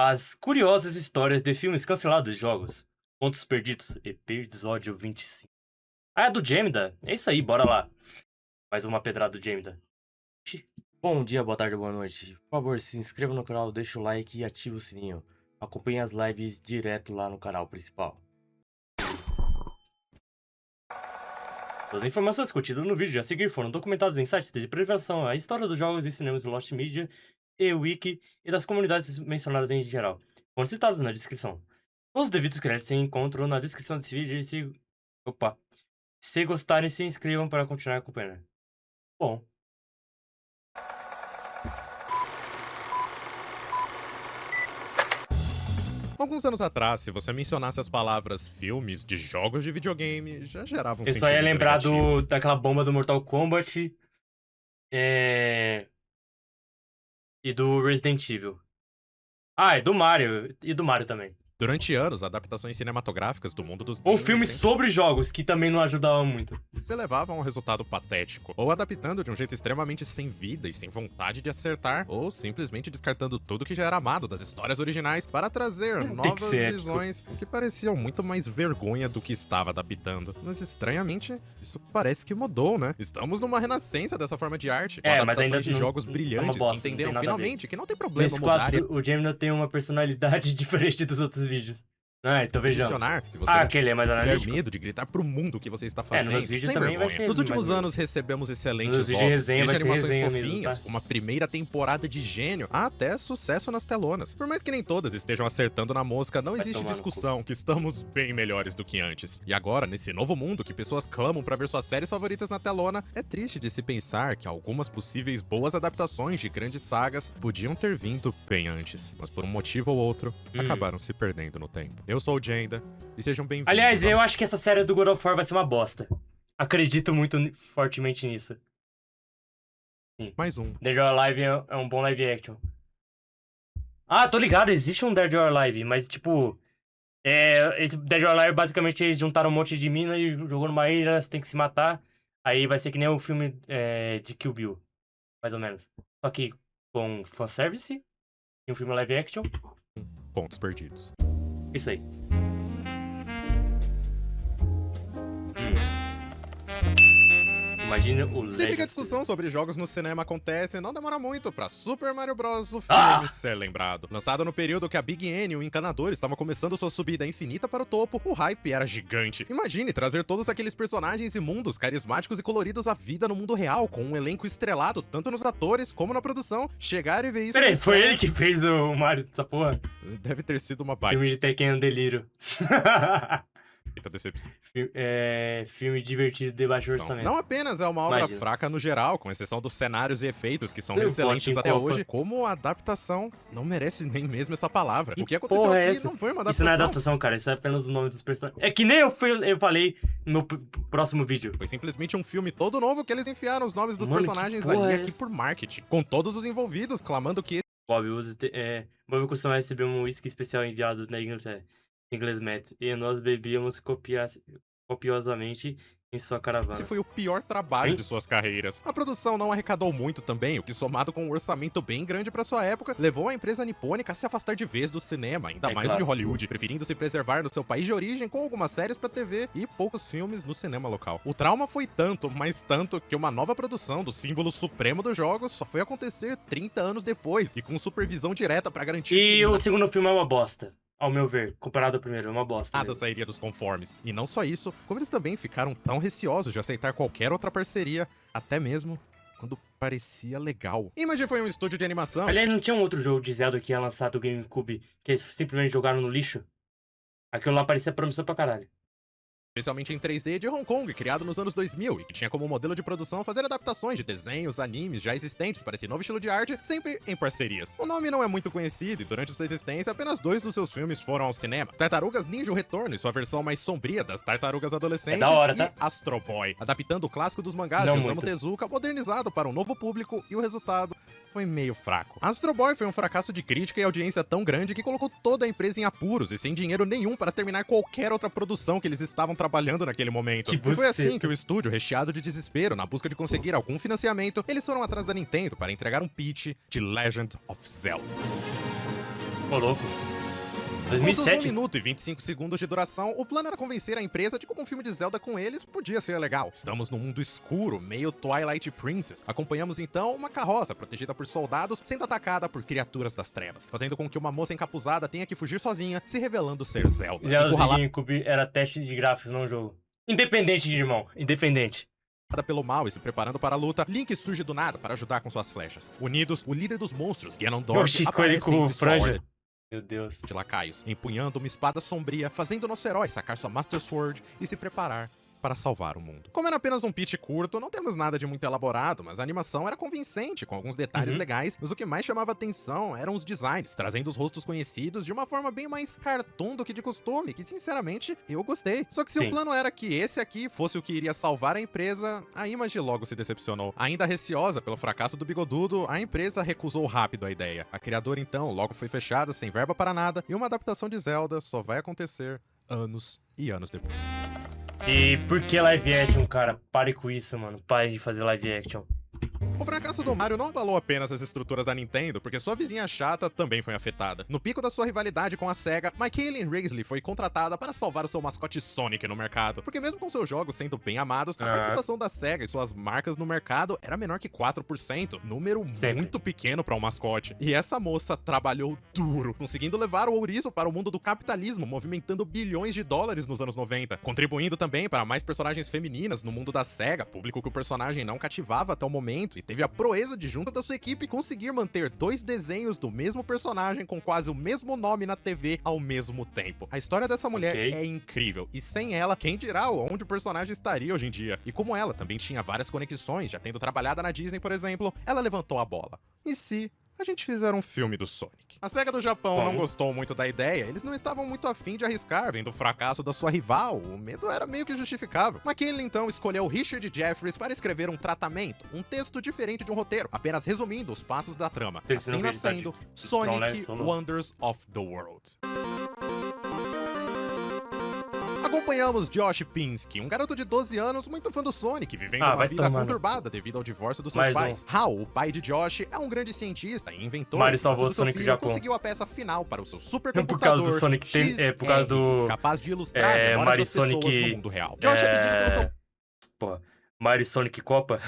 As curiosas histórias de filmes cancelados de jogos. Pontos perdidos, episódio 25. Ah, é do Jemida? É isso aí, bora lá. Mais uma pedrada do Jemida. Bom dia, boa tarde, boa noite. Por favor, se inscreva no canal, deixa o like e ativa o sininho. Acompanhe as lives direto lá no canal principal. As informações contidas no vídeo a seguir foram documentadas em sites de privação, a história dos jogos e cinemas Lost Media e Wiki e das comunidades mencionadas em geral, foram citadas na descrição. Os devidos créditos se encontram na descrição desse vídeo e se gostarem, se inscrevam para continuar acompanhando. Bom. Alguns anos atrás, se você mencionasse as palavras filmes de jogos de videogame, já gerava um Eu só ia sentimento lembrar negativo. daquela bomba do Mortal Kombat e do Resident Evil. Ah, e do Mario. E do Mario também. Durante anos, adaptações cinematográficas do mundo dos Ou games filmes sempre sobre jogos, que também não ajudavam muito. levavam a um resultado patético, ou adaptando de um jeito extremamente sem vida e sem vontade de acertar, ou simplesmente descartando tudo que já era amado das histórias originais para trazer Tem que novas ser ético. visões que pareciam muito mais vergonha do que estava adaptando. Mas estranhamente, isso parece que mudou, né? Estamos numa renascença dessa forma de arte, com É, mas adaptações ainda de não- jogos é uma brilhantes bosta, que não tem entenderam nada a ver. finalmente que não tem problema Nesse mudar e quadro, o Gemini tem uma personalidade diferente dos outros vídeos. Ah, então vejamos. adicionar, se você Ah, não aquele é mais tiver analítico? medo de gritar pro mundo o que você está É, fazendo, nos vídeos sem também vai vergonha. ser Nos últimos mais anos recebemos Nos excelentes vídeos de jogos, resenha desde vai ser animações resenha mesmo, fofinhas, tá? uma primeira temporada de gênio, até sucesso nas telonas. Por mais que nem todas estejam acertando na mosca, não Vai existe tomar no discussão que estamos bem melhores do que antes. E agora, nesse novo mundo que pessoas clamam pra ver suas séries favoritas na telona, é triste de se pensar que algumas possíveis boas adaptações de grandes sagas podiam ter vindo bem antes, mas por um motivo ou outro, acabaram se perdendo no tempo. Eu sou o Jenda, e sejam bem-vindos. Aliás, eu acho que essa série do God of War vai ser uma bosta. Acredito muito fortemente nisso. Sim. Mais um. Dead or Alive é um bom live action. Ah, tô ligado, existe um Dead or Alive, mas tipo... esse Dead or Alive, basicamente, eles juntaram um monte de mina e jogou numa ilha, você tem que se matar. Aí vai ser que nem o filme de Kill Bill, mais ou menos. Só que com fanservice e um filme live action. Pontos perdidos. Isso aí. Imagina o Sempre que a Legend. discussão sobre jogos no cinema acontece, não demora muito pra Super Mario Bros. O filme Ah! ser lembrado. Lançado no período que a Big N e o Encanador estavam começando sua subida infinita para o topo, o hype era gigante. Imagine trazer todos aqueles personagens e mundos carismáticos e coloridos à vida no mundo real, com um elenco estrelado tanto nos atores como na produção. Chegar e ver isso... Peraí, na foi estreia ele que fez o Mario dessa porra? Deve ter sido uma baita Filme de Tekken Delírio. decepção. Filme divertido de baixo orçamento. Não apenas é uma obra Imagina. fraca no geral, com exceção dos cenários e efeitos que são Eu excelentes voto em até Copa. hoje, como a adaptação não merece nem mesmo essa palavra. Que O que aconteceu porra é aqui essa? não foi uma Isso adaptação. não é adaptação, cara. Isso é apenas o nome dos personagens. É que nem eu falei no meu próximo vídeo. Foi simplesmente um filme todo novo que eles enfiaram os nomes dos Mano, que personagens porra ali é aqui essa? por marketing, com todos os envolvidos clamando que Bob costuma receber um whisky especial enviado da Inglaterra, Inglês Mets, e nós bebíamos copiosamente em sua caravana. esse foi o pior trabalho Hein? de suas carreiras. A produção não arrecadou muito também, o que somado com um orçamento bem grande pra sua época, levou a empresa nipônica a se afastar de vez do cinema, ainda É mais claro. de Hollywood, preferindo se preservar no seu país de origem com algumas séries pra TV e poucos filmes no cinema local. O trauma foi tanto, mas tanto, que uma nova produção do símbolo supremo dos jogos só foi acontecer 30 anos depois, e com supervisão direta pra garantir E que o segundo filme é uma bosta, ao meu ver, comparado ao primeiro, é uma bosta. nada mesmo. sairia dos conformes. E não só isso, como eles também ficaram tão receosos de aceitar qualquer outra parceria, até mesmo quando parecia legal. Imagine foi um estúdio de animação. Aliás, não tinha um outro jogo de Zelda que ia lançar do GameCube que eles simplesmente jogaram no lixo? Aquilo lá parecia promissor pra caralho. Especialmente em 3D de Hong Kong, criado nos anos 2000, e que tinha como modelo de produção fazer adaptações de desenhos, animes já existentes para esse novo estilo de arte, sempre em parcerias. O nome não é muito conhecido e durante sua existência apenas 2 dos seus filmes foram ao cinema: Tartarugas Ninja o Retorno e sua versão mais sombria das Tartarugas Adolescentes, É da hora, e tá? Astro Boy, adaptando o clássico dos mangás Não de Osamu muito. Tezuka, modernizado para um novo público, e o resultado foi meio fraco. Astro Boy foi um fracasso de crítica e audiência tão grande que colocou toda a empresa em apuros e sem dinheiro nenhum para terminar qualquer outra produção que eles estavam trabalhando naquele momento. Que E foi buceta. assim que o estúdio, recheado de desespero na busca de conseguir algum financiamento, eles foram atrás da Nintendo para entregar um pitch de Legend of Zelda. Ô, louco. Com seus 1 2007? minuto e 25 segundos de duração, o plano era convencer a empresa de como um filme de Zelda com eles podia ser legal. Estamos num mundo escuro, meio Twilight Princess. Acompanhamos então uma carroça protegida por soldados sendo atacada por criaturas das trevas, fazendo com que uma moça encapuzada tenha que fugir sozinha, se revelando ser Zelda. Zelda de Encurralada GameCube era teste de gráficos, não jogo. Independente, irmão. Independente. pelo mal e se preparando para a luta, Link surge do nada para ajudar com suas flechas. Unidos, o líder dos monstros, Ganondorf, Oxi, aparece com entre sua franja. horda Meu Deus. de lacaios, empunhando uma espada sombria, fazendo nosso herói sacar sua Master Sword e se preparar para salvar o mundo. Como era apenas um pitch curto, não temos nada de muito elaborado, mas a animação era convincente, com alguns detalhes legais, mas o que mais chamava atenção eram os designs, trazendo os rostos conhecidos de uma forma bem mais cartoon do que de costume, que sinceramente eu gostei. Só que se Sim. o plano era que esse aqui fosse o que iria salvar a empresa, a Image logo se decepcionou. Ainda receosa pelo fracasso do Bigodudo, a empresa recusou rápido a ideia. A criadora então logo foi fechada, sem verba para nada, e uma adaptação de Zelda só vai acontecer anos e anos depois. E por que live action, cara? Pare com isso, mano. Pare de fazer live action. O fracasso do Mario não abalou apenas as estruturas da Nintendo, porque sua vizinha chata também foi afetada. No pico da sua rivalidade com a SEGA, Michaela Risley foi contratada para salvar o seu mascote Sonic no mercado, porque mesmo com seus jogos sendo bem amados, a participação da SEGA e suas marcas no mercado era menor que 4%, número muito pequeno para um mascote. E essa moça trabalhou duro, conseguindo levar o ouriço para o mundo do capitalismo, movimentando bilhões de dólares nos anos 90, contribuindo também para mais personagens femininas no mundo da SEGA, público que o personagem não cativava até o momento, e teve a proeza de, junto da sua equipe, conseguir manter 2 desenhos do mesmo personagem com quase o mesmo nome na TV ao mesmo tempo. A história dessa mulher é incrível, e sem ela, quem dirá onde o personagem estaria hoje em dia? E como ela também tinha várias conexões, já tendo trabalhado na Disney, por exemplo, ela levantou a bola. E se a gente fizer um filme do Sonic? A SEGA do Japão não gostou muito da ideia, eles não estavam muito afim de arriscar, vendo o fracasso da sua rival, o medo era meio que justificável. McKinley então escolheu Richard Jeffries para escrever um tratamento, um texto diferente de um roteiro, apenas resumindo os passos da trama, assim nascendo Sonic Wonders of the World. Acompanhamos Josh Pinsky, um garoto de 12 anos muito fã do Sonic, vivendo uma vida conturbada devido ao divórcio dos seus pais. Hal, o pai de Josh, é um grande cientista e inventor. Mario salvou o Sonic do Japão. Conseguiu a peça final para o seu supercomputador. Por causa do Sonic, por causa do capaz de ilustrar memórias das pessoas no mundo real. Josh é pedido pelo seu Porra, Mario Sonic Copa.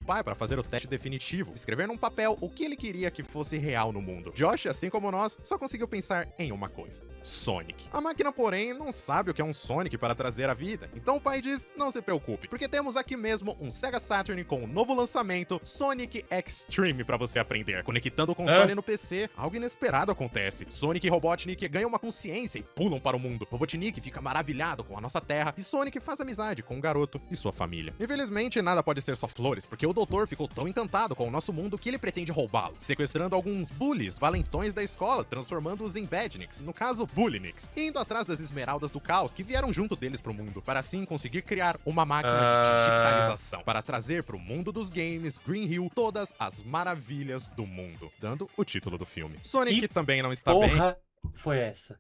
pai para fazer o teste definitivo, escrever num papel o que ele queria que fosse real no mundo. Josh, assim como nós, só conseguiu pensar em uma coisa: Sonic. A máquina, porém, não sabe o que é um Sonic para trazer à vida, então o pai diz: não se preocupe, porque temos aqui mesmo um Sega Saturn com um novo lançamento, Sonic Extreme, para você aprender. Conectando o console no PC, algo inesperado acontece. Sonic e Robotnik ganham uma consciência e pulam para o mundo. Robotnik fica maravilhado com a nossa terra e Sonic faz amizade com o garoto e sua família. Infelizmente, nada pode ser só flores, porque o doutor ficou tão encantado com o nosso mundo que ele pretende roubá-lo, sequestrando alguns bullies, valentões da escola, transformando-os em badniks, no caso Bulliniks, e indo atrás das esmeraldas do caos que vieram junto deles pro mundo, para assim conseguir criar uma máquina de digitalização, para trazer pro mundo dos games, Green Hill, todas as maravilhas do mundo, dando o título do filme. Sonic também não está bem. Porra, foi essa?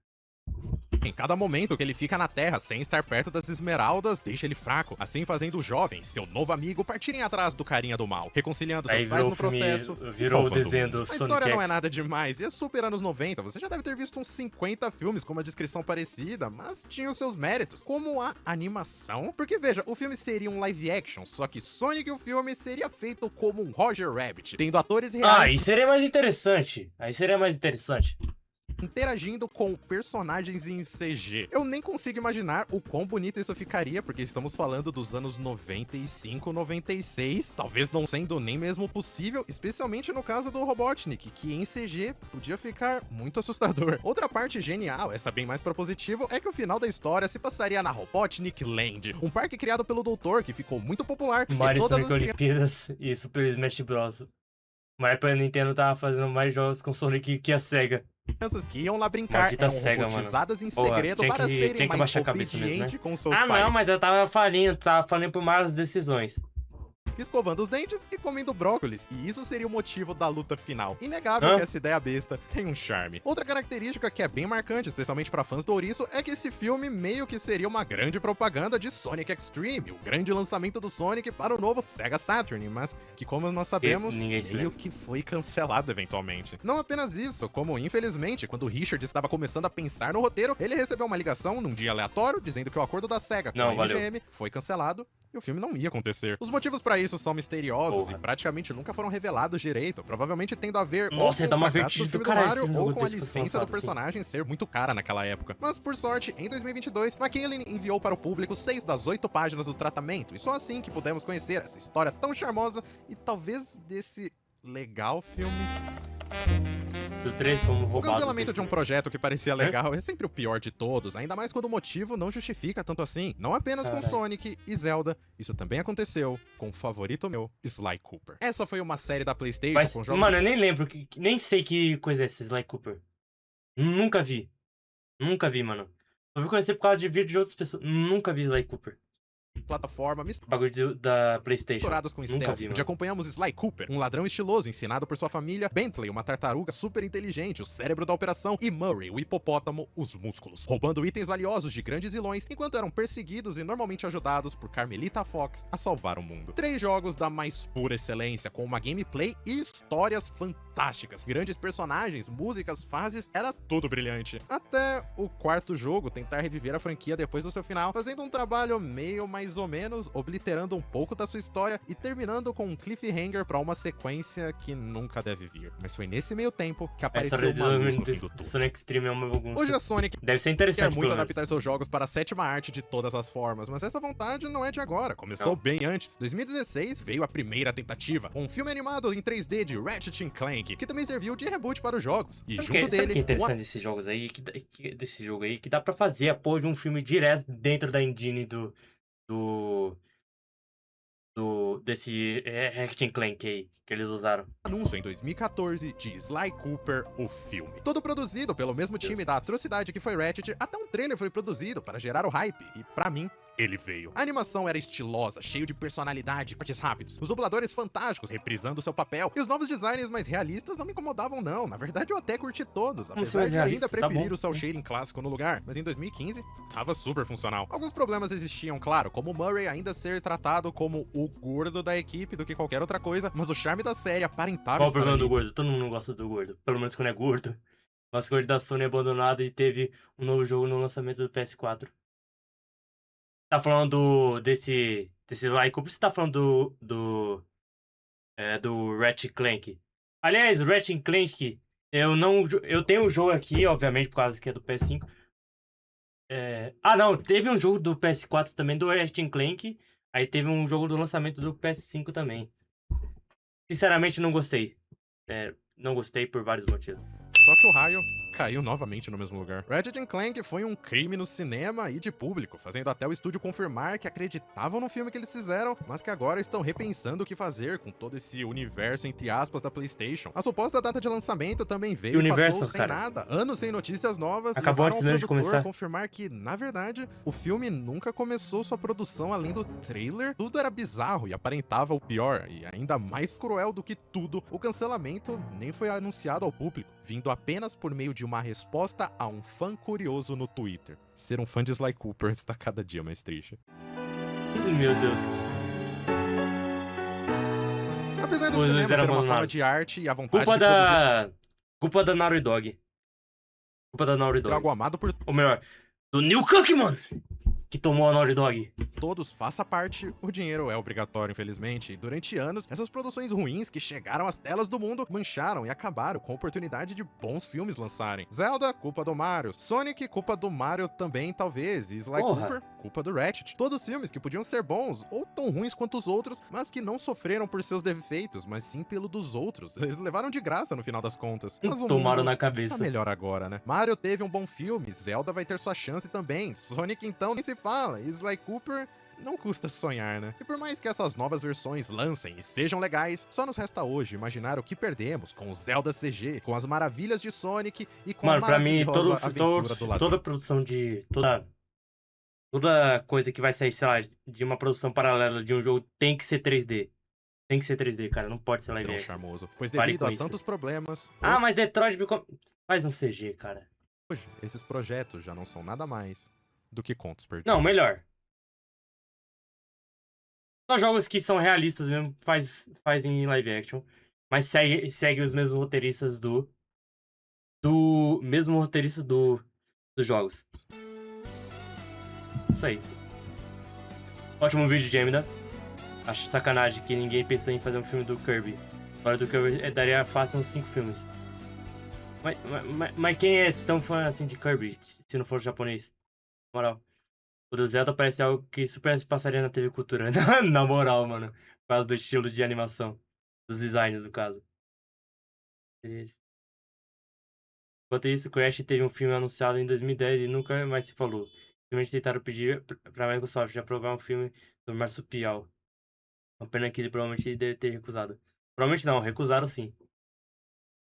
Em cada momento que ele fica na Terra sem estar perto das esmeraldas, deixa ele fraco, assim fazendo o jovem, seu novo amigo, partirem atrás do carinha do mal, reconciliando seus pais no processo. Virou o desenho do Sonic. A história não é nada demais, e é super anos 90, você já deve ter visto uns 50 filmes com uma descrição parecida, mas tinha os seus méritos, como a animação, porque veja, o filme seria um live action, só que Sonic o filme seria feito como um Roger Rabbit, tendo atores reais. Aí seria mais interessante, interagindo com personagens em CG. Eu nem consigo imaginar o quão bonito isso ficaria, porque estamos falando dos anos 95, 96, talvez não sendo nem mesmo possível, especialmente no caso do Robotnik, que em CG podia ficar muito assustador. Outra parte genial, essa bem mais propositiva, é que o final da história se passaria na Robotnik Land, um parque criado pelo Doutor, que ficou muito popular. Mario Sonic Olimpíadas e Super Smash Bros. Mas pra Nintendo tava fazendo mais jogos com Sonic que a SEGA. Crianças que iam lá brincar eram robotizadas em segredo para serem mais obedientes com seus pais. Não, mas eu tava falindo por más decisões. Fox, escovando os dentes e comendo brócolis, e isso seria o motivo da luta final. Inegável que essa ideia besta tem um charme. Outra característica que é bem marcante, especialmente para fãs do ouriço, é que esse filme meio que seria uma grande propaganda de Sonic Extreme, o grande lançamento do Sonic para o novo Sega Saturn, mas que, como nós sabemos, meio que foi cancelado eventualmente. Não apenas isso, como infelizmente, quando o Richard estava começando a pensar no roteiro, ele recebeu uma ligação num dia aleatório dizendo que o acordo da Sega com a MGM foi cancelado e o filme não ia acontecer. Os motivos pra isso são misteriosos e praticamente nunca foram revelados direito, provavelmente tendo a ver ou com o fracasso do filme do Mario ou com a licença do personagem ser muito cara naquela época. Mas por sorte, em 2022, McKinley enviou para o público 6 das 8 páginas do tratamento, e só assim que pudemos conhecer essa história tão charmosa e talvez desse legal filme. Os três fomos roubados. O cancelamento de um projeto que parecia legal é sempre o pior de todos, ainda mais quando o motivo não justifica tanto assim. Não apenas com Sonic e Zelda, isso também aconteceu com o favorito meu, Sly Cooper. Essa foi uma série da PlayStation com jogos... Mano, eu nem lembro, nem sei que coisa é essa, Sly Cooper. Nunca vi, mano. Eu vi conhecer por causa de vídeo de outras pessoas. Nunca vi Sly Cooper. Plataforma bagulho da PlayStation. Misturados com stealth, onde acompanhamos Sly Cooper, um ladrão estiloso ensinado por sua família, Bentley, uma tartaruga super inteligente, o cérebro da operação, e Murray, o hipopótamo, os músculos, roubando itens valiosos de grandes vilões, enquanto eram perseguidos e normalmente ajudados por Carmelita Fox a salvar o mundo. 3 jogos da mais pura excelência, com uma gameplay e histórias fantásticas, grandes personagens, músicas, fases, era tudo brilhante. Até o 4º jogo tentar reviver a franquia depois do seu final, fazendo um trabalho meio mais ou menos, obliterando um pouco da sua história e terminando com um cliffhanger pra uma sequência que nunca deve vir. Mas foi nesse meio tempo que apareceu uma luz no fim do túnel. Sonic Extreme é uma bagunça. Hoje a Sonic deve ser interessante, quer muito adaptar seus jogos para a 7ª arte de todas as formas, mas essa vontade não é de agora, começou bem antes. 2016 veio a primeira tentativa, um filme animado em 3D de Ratchet & Clank, que também serviu de reboot para os jogos. E junto dele... Sabe o que é interessante desses jogos aí? Desse jogo aí? Que dá pra fazer a porra de um filme direto dentro da engine desse Ratchet & Clank aí, que eles usaram. Anúncio em 2014 de Sly Cooper, o filme. Todo produzido pelo mesmo time da atrocidade que foi Ratchet, até um trailer foi produzido para gerar o hype, e pra mim, ele veio. A animação era estilosa, cheio de personalidade, cortes rápidos, os dubladores fantásticos reprisando seu papel, e os novos designs mais realistas não me incomodavam não, na verdade eu até curti todos, apesar de ainda preferir o cel shading clássico no lugar, mas em 2015 tava super funcional. Alguns problemas existiam, claro, como o Murray ainda ser tratado como o gordo da equipe do que qualquer outra coisa, mas o charme da série aparentava. Qual o problema do gordo? Todo mundo gosta do gordo, pelo menos quando é gordo. Mas o gordo da Sony é abandonado e teve um novo jogo no lançamento do PS4. Tá falando desse Sly Cooper, você tá falando do Ratchet & Clank. Aliás, o Ratchet & Clank, eu tenho o jogo aqui, obviamente, por causa que é do PS5. Não, teve um jogo do PS4 também, do Ratchet & Clank, aí teve um jogo do lançamento do PS5 também. Sinceramente, não gostei. Não gostei por vários motivos. Só que o raio caiu novamente no mesmo lugar. Ratchet & Clank foi um crime no cinema e de público, fazendo até o estúdio confirmar que acreditavam no filme que eles fizeram, mas que agora estão repensando o que fazer com todo esse universo, entre aspas, da PlayStation. A suposta data de lançamento também veio e passou sem nada. Anos sem notícias novas, acabou antes mesmo de começar. Confirmar que, na verdade, o filme nunca começou sua produção além do trailer. Tudo era bizarro e aparentava o pior, e ainda mais cruel do que tudo, o cancelamento nem foi anunciado ao público, vindo apenas por meio de uma resposta a um fã curioso no Twitter. Ser um fã de Sly Cooper está cada dia mais triste. Meu Deus. Apesar do cinema ser uma forma de arte e a vontade de produzir... Culpa da Naughty Dog. Culpa da Naughty Dog. Algo amado por... Ou melhor, do Neil Druckmann, que tomou a Naughty Dog. Todos faça parte, o dinheiro é obrigatório, infelizmente, e durante anos, essas produções ruins que chegaram às telas do mundo mancharam e acabaram com a oportunidade de bons filmes lançarem. Zelda, culpa do Mario. Sonic, culpa do Mario também, talvez. E Sly Cooper, culpa do Ratchet. Todos filmes que podiam ser bons, ou tão ruins quanto os outros, mas que não sofreram por seus defeitos, mas sim pelo dos outros. Eles levaram de graça no final das contas. Mas o tomaram na cabeça. Tá melhor agora, né? Mario teve um bom filme, Zelda vai ter sua chance também. Sonic, então, nem se fala. E Sly Cooper... não custa sonhar, né? E por mais que essas novas versões lancem e sejam legais, só nos resta hoje imaginar o que perdemos com o Zelda CG, com as maravilhas de Sonic e com a maravilhosa aventura do ladrão. Toda produção de... Toda coisa que vai sair, sei lá, de uma produção paralela de um jogo tem que ser 3D. Tem que ser 3D, cara. Não pode ser live Tão action. charmoso. Pois Pare devido com a isso. tantos problemas, Ah, mas Detroit faz um CG, cara. hoje esses projetos já não são nada mais do que contos perdidos. Não, melhor. Só jogos que são realistas mesmo fazem em live action. Mas segue os mesmos roteiristas mesmo roteirista dos jogos. Isso aí. Ótimo vídeo, Gemida. Acho sacanagem que ninguém pensou em fazer um filme do Kirby. Fora do Kirby, daria fácil uns 5 filmes. Mas quem é tão fã assim de Kirby, se não for japonês? Na moral. O do Zelda parece algo que super passaria na TV Cultura. Na moral, mano. Por causa do estilo de animação. Dos designs, no caso. Enquanto isso, Crash teve um filme anunciado em 2010 e nunca mais se falou. Simplesmente tentaram pedir pra Microsoft aprovar um filme do Marsupial. Uma pena que ele provavelmente deve ter recusado. Provavelmente não, recusaram sim.